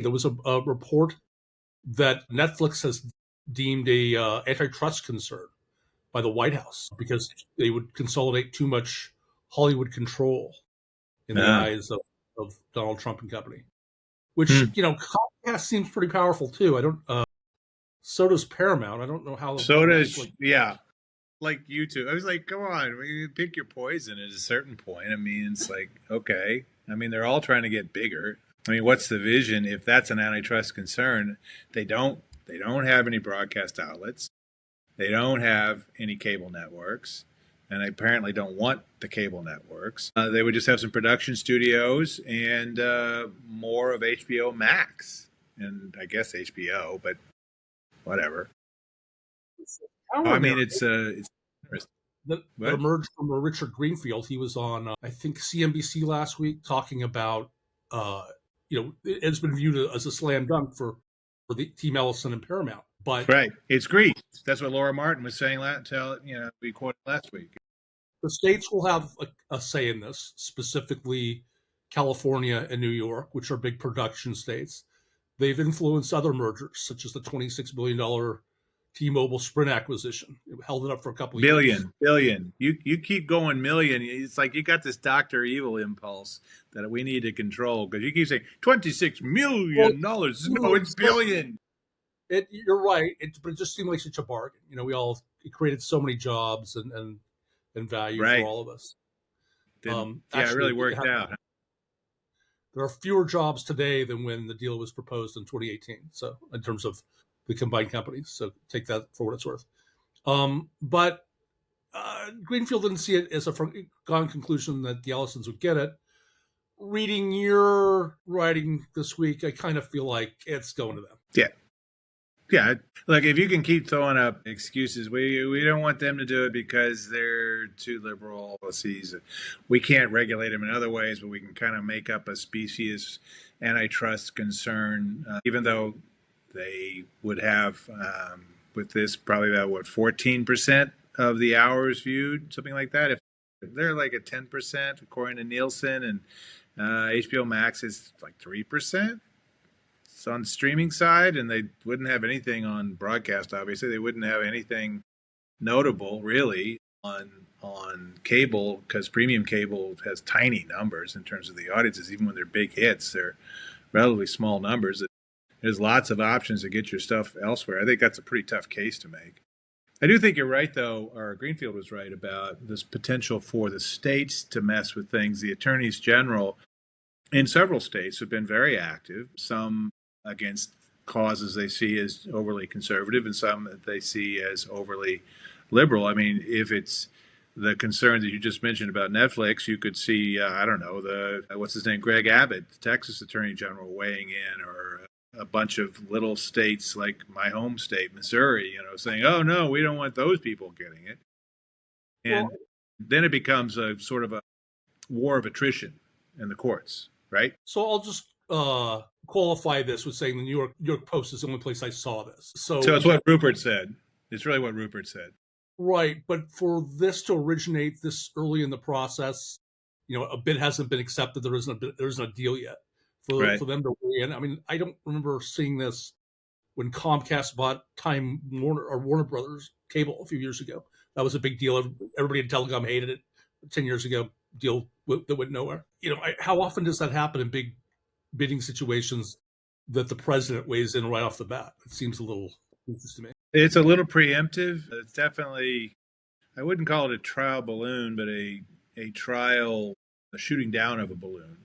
There was a report that Netflix has deemed a antitrust concern by the White House because they would consolidate too much Hollywood control in the eyes of Donald Trump and company. Which, Comcast seems pretty powerful too. I don't. So does Paramount. I don't know how. So does like YouTube. I was like, come on, pick your poison at a certain point. I mean, it's like, okay. I mean, they're all trying to get bigger. I mean, what's the vision if that's an antitrust concern? They don't have any broadcast outlets. They don't have any cable networks, and they apparently don't want the cable networks. They would just have some production studios and more of HBO Max, and I guess HBO, but whatever. I mean, it's that emerged from Richard Greenfield. He was on, I think, CNBC last week talking about, it's been viewed as a slam dunk for the team Ellison and Paramount. But right, it's grease. That's what Laura Martin was saying. We quoted last week. The states will have a say in this, specifically California and New York, which are big production states. They've influenced other mergers, such as the $26 billion T-Mobile Sprint acquisition. It held it up for a couple of years. Billion. You keep going million. It's like you got this Dr. Evil impulse that we need to control because you keep saying $26 million. No, it's billion. You're right, but it just seemed like such a bargain. It created so many jobs and value for all of us. It really worked out. There are fewer jobs today than when the deal was proposed in 2018. So in terms of the combined companies, so take that for what it's worth. But Greenfield didn't see it as a foregone conclusion that the Ellisons would get it. Reading your writing this week, I kind of feel like it's going to them. Yeah. Look, if you can keep throwing up excuses, we don't want them to do it because they're too liberal policies. We can't regulate them in other ways, but we can kind of make up a species antitrust concern, even though they would have, with this, probably about, 14% of the hours viewed, something like that. If they're like at 10%, according to Nielsen, and HBO Max is like 3%. On the streaming side, and they wouldn't have anything on broadcast. Obviously, they wouldn't have anything notable really on cable because premium cable has tiny numbers in terms of the audiences. Even when they're big hits, they're relatively small numbers. There's lots of options to get your stuff elsewhere. I think that's a pretty tough case to make. I do think you're right, though, or Greenfield was right about this potential for the states to mess with things. The attorneys general in several states have been very active. Some against causes they see as overly conservative and some that they see as overly liberal. I mean, if it's the concern that you just mentioned about Netflix, you could see, what's his name, Greg Abbott, the Texas Attorney General, weighing in, or a bunch of little states like my home state, Missouri, saying, oh, no, we don't want those people getting it. And then it becomes a sort of a war of attrition in the courts, right? So I'll just qualify this with saying the New York Post is the only place I saw this. So it's what Rupert said. It's really what Rupert said. Right. But for this to originate this early in the process, a bid hasn't been accepted. There isn't a deal yet for them to weigh in. I mean, I don't remember seeing this when Comcast bought Time Warner or Warner Brothers Cable a few years ago. That was a big deal. Everybody in telecom hated it. 10 years ago, deal that went nowhere. How often does that happen in big bidding situations that the president weighs in right off the bat? It seems a little interesting to me. It's a little preemptive. It's definitely, I wouldn't call it a trial balloon, but a trial, a shooting down of a balloon.